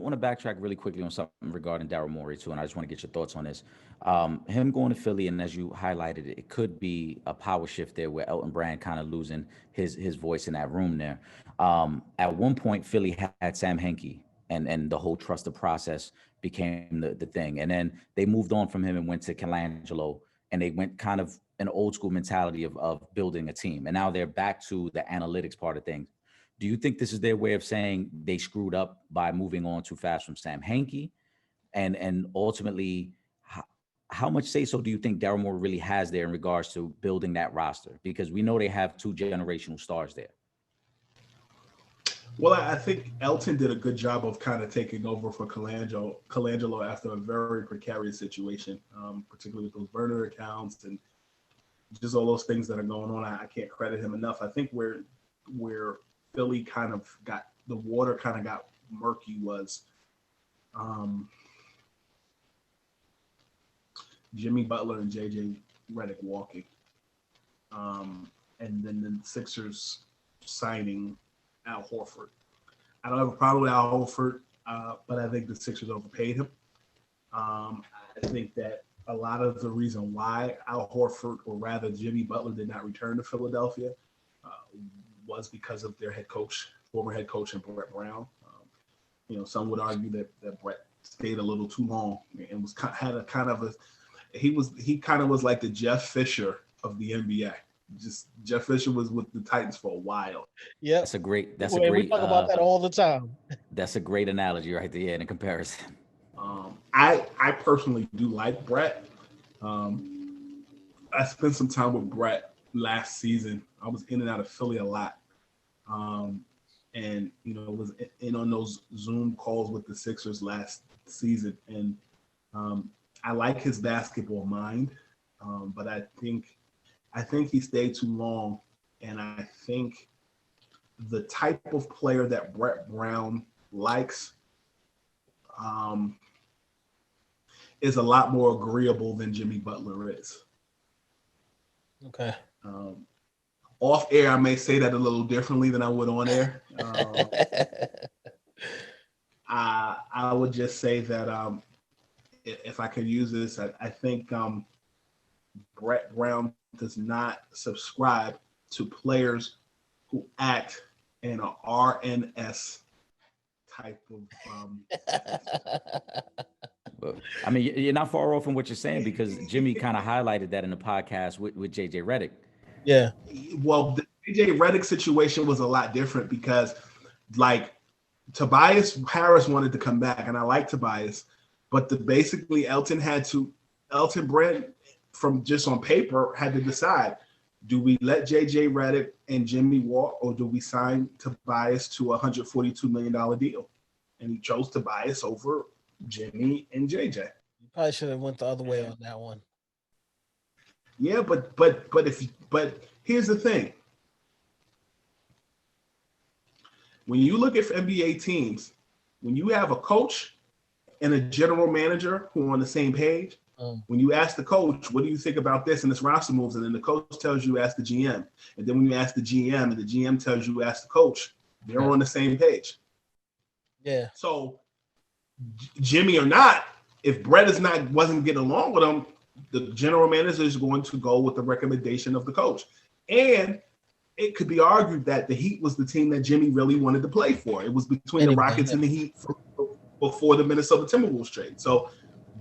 want to backtrack really quickly on something regarding Daryl Morey too, and I just want to get your thoughts on this. Him going to Philly, and as you highlighted, it could be a power shift there, where Elton Brand kind of losing his voice in that room there. At one point, Philly had Sam Henke, and the whole trusted process became the thing, and then they moved on from him and went to Colangelo, and they went kind of an old school mentality of building a team, and now they're back to the analytics part of things. Do you think this is their way of saying they screwed up by moving on too fast from Sam Henke? And ultimately, how much say so do you think Daryl Moore really has there in regards to building that roster? Because we know they have two generational stars there. Well, I think Elton did a good job of kind of taking over for Colangelo after a very precarious situation, particularly with those burner accounts and just all those things that are going on. I can't credit him enough. I think where Philly kind of got the water kind of got murky was Jimmy Butler and JJ Reddick walking, and then the Sixers signing Al Horford. I don't have a problem with Al Horford, but I think the Sixers overpaid him. I think that a lot of the reason why Al Horford, or rather Jimmy Butler, did not return to Philadelphia was because of their former head coach, and Brett Brown. Some would argue that Brett stayed a little too long and was he kind of was like the Jeff Fisher of the NBA. Just Jeff Fisher was with the Titans for a while. Yeah, that's a great. We talk about that all the time. That's a great analogy right there in a comparison. I personally do like Brett. I spent some time with Brett last season. I was in and out of Philly a lot, and was in on those Zoom calls with the Sixers last season. And I like his basketball mind, but I think he stayed too long, and I think the type of player that Brett Brown likes is a lot more agreeable than Jimmy Butler is. Okay. Off air, I may say that a little differently than I would on air. I would just say that if I could use this, I think Brett Brown does not subscribe to players who act in a RNS type of. I mean, you're not far off from what you're saying, because Jimmy kind of highlighted that in the podcast with JJ Reddick. Yeah. Well, the JJ Reddick situation was a lot different because, like, Tobias Harris wanted to come back, and I like Tobias, but basically Elton Brand, from just on paper, had to decide: do we let JJ Reddick and Jimmy walk, or do we sign Tobias to a $142 million deal? And he chose Tobias over Jimmy and JJ. You probably should have went the other way on that one. Yeah, but here's the thing. When you look at NBA teams, when you have a coach and a general manager who are on the same page, when you ask the coach, what do you think about this and this roster moves? And then the coach tells you, ask the GM. And then when you ask the GM and the GM tells you, ask the coach, they're on the same page. Yeah. So Jimmy or not, if Brett wasn't getting along with him, the general manager is going to go with the recommendation of the coach. And it could be argued that the Heat was the team that Jimmy really wanted to play for. It was between the Rockets and the Heat before the Minnesota Timberwolves trade. So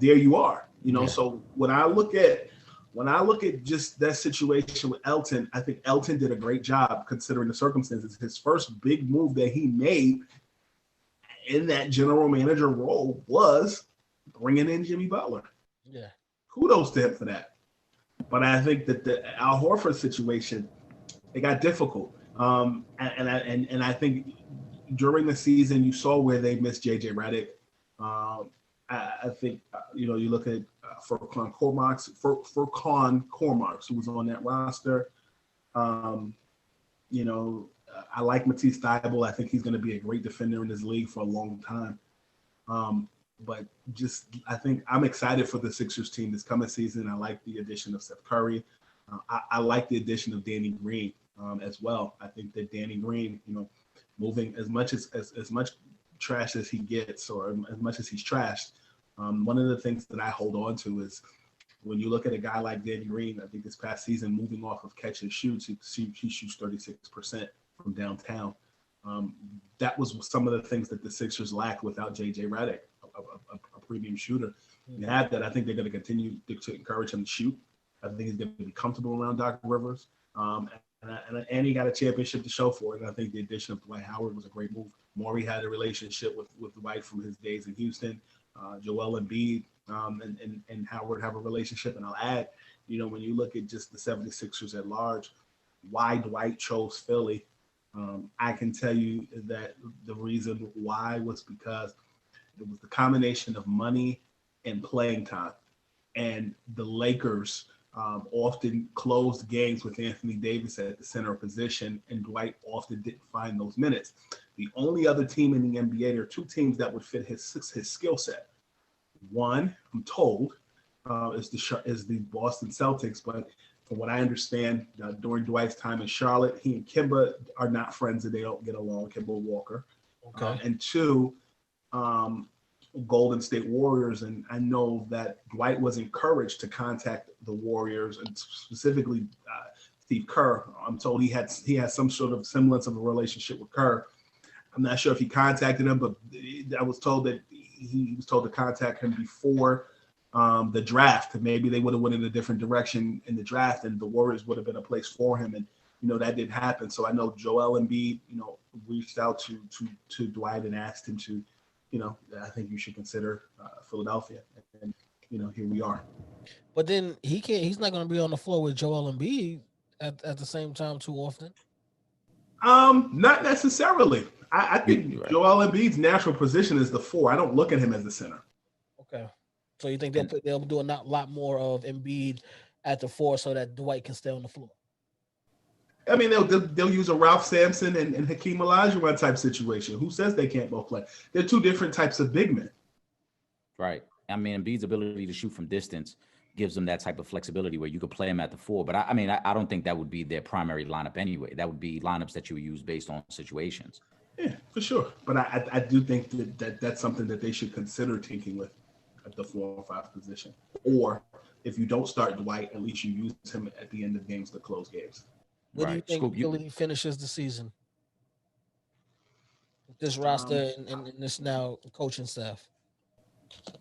there you are. So when I look at just that situation with Elton, I think Elton did a great job considering the circumstances. His first big move that he made in that general manager role was bringing in Jimmy Butler. Yeah. Kudos to him for that. But I think that the Al Horford situation, it got difficult. And I think during the season you saw where they missed JJ Reddick. I think you look at Furkan Korkmaz, who was on that roster. I like Matisse Thybulle. I think he's going to be a great defender in this league for a long time. But I think I'm excited for the Sixers team this coming season. I like the addition of Steph Curry. I like the addition of Danny Green as well. I think that Danny Green, moving as much trash as he gets, or as much as he's trashed, one of the things that I hold on to is when you look at a guy like Danny Green. I think this past season, moving off of catch and shoots, he shoots 36% from downtown. That was some of the things that the Sixers lacked without J.J. Reddick, a premium shooter. You have that. I think they're going to continue to encourage him to shoot. I think he's going to be comfortable around Doc Rivers. And he got a championship to show for it. And I think the addition of Dwight Howard was a great move. Morey had a relationship with Dwight from his days in Houston. Joel Embiid and Howard have a relationship. And I'll add, when you look at just the 76ers at large, why Dwight chose Philly, I can tell you that the reason why was because it was the combination of money and playing time. And the Lakers often closed games with Anthony Davis at the center position, and Dwight often didn't find those minutes. The only other team in the NBA, there are two teams that would fit his skill set. One, I'm told, is the Boston Celtics, but from what I understand, during Dwight's time in Charlotte, he and Kemba are not friends and they don't get along, Kemba Walker. Okay. And two, Golden State Warriors, and I know that Dwight was encouraged to contact the Warriors, and specifically Steve Kerr. I'm told he has some sort of semblance of a relationship with Kerr. I'm not sure if he contacted him, but I was told that he was told to contact him before the draft. Maybe they would have went in a different direction in the draft, and the Warriors would have been a place for him. And that didn't happen. So I know Joel Embiid, reached out to Dwight and asked him to. I think you should consider Philadelphia, and here we are. But then he's not going to be on the floor with Joel Embiid at the same time too often. Not necessarily. I think Right. Joel Embiid's natural position is the 4. I don't look at him as the center. Okay. So you think they'll do a lot more of Embiid at the 4 so that Dwight can stay on the floor? I mean, they'll use a Ralph Sampson and Hakeem Olajuwon type situation. Who says they can't both play? They're two different types of big men. Right. I mean, Embiid's ability to shoot from distance gives them that type of flexibility where you could play him at the 4. But I don't think that would be their primary lineup anyway. That would be lineups that you would use based on situations. Yeah, for sure. But I do think that's something that they should consider tinking with at the 4 or 5 position. Or if you don't start Dwight, at least you use him at the end of games to close games. What do you think Scoop, Philly finishes the season with this roster and this now coaching staff?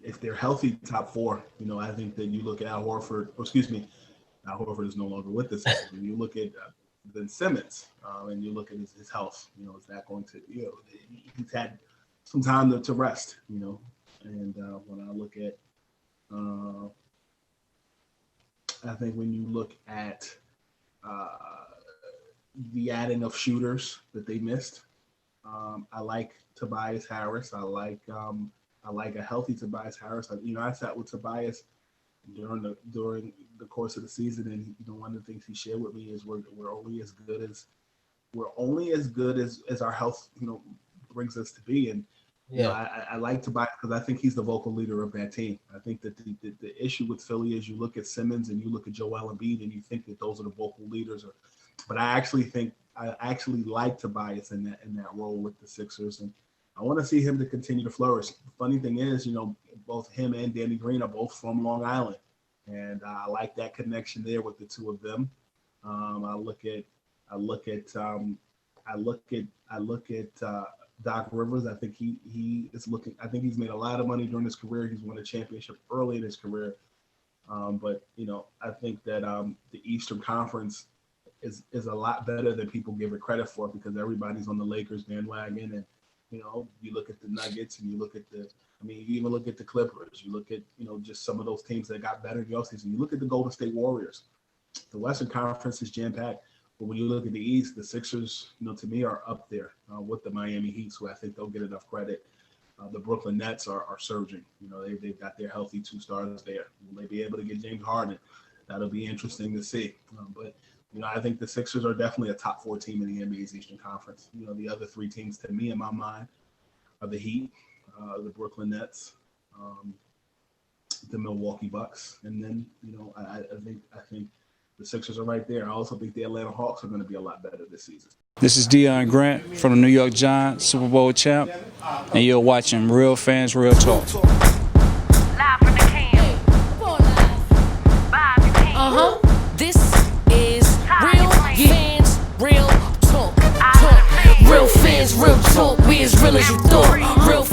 If they're healthy, top 4. I think that you look at Al Horford. Al Horford is no longer with us. When you look at Ben Simmons and you look at his health, is that going to he's had some time to rest. And when I look at, I think when you look at the adding of shooters that they missed. I like Tobias Harris. I like a healthy Tobias Harris. I sat with Tobias during the course of the season, and one of the things he shared with me is we're only as good as our health brings us to be. And I like Tobias because I think he's the vocal leader of that team. I think that the issue with Philly is you look at Simmons and you look at Joel Embiid and you think that those are the vocal leaders. But I actually like Tobias in that role with the Sixers, and I want to see him to continue to flourish. The funny thing is, both him and Danny Green are both from Long Island, and I like that connection there with the two of them. I look at Doc Rivers. I think he is looking. I think he's made a lot of money during his career. He's won a championship early in his career, but I think that the Eastern Conference is a lot better than people give it credit for because everybody's on the Lakers bandwagon, and you look at the Nuggets and you look at you even look at the Clippers. You look at just some of those teams that got better in the offseason. You look at the Golden State Warriors. The Western Conference is jam packed. But when you look at the East, the Sixers, to me, are up there with the Miami Heat, so I think they'll get enough credit. The Brooklyn Nets are surging. They've got their healthy 2 stars there. Will they be able to get James Harden? That'll be interesting to see. But I think the Sixers are definitely a top 4 team in the NBA's Eastern Conference. The other 3 teams, to me, in my mind, are the Heat, the Brooklyn Nets, the Milwaukee Bucks, and then I think The Sixers are right there. I also think the Atlanta Hawks are going to be a lot better this season. This is Deion Grant from the New York Giants, Super Bowl champ, and you're watching Real Fans, Real Talk. Live from the can. This is Real Fans, Real Talk. Real fans, real talk. We as real as you thought. Real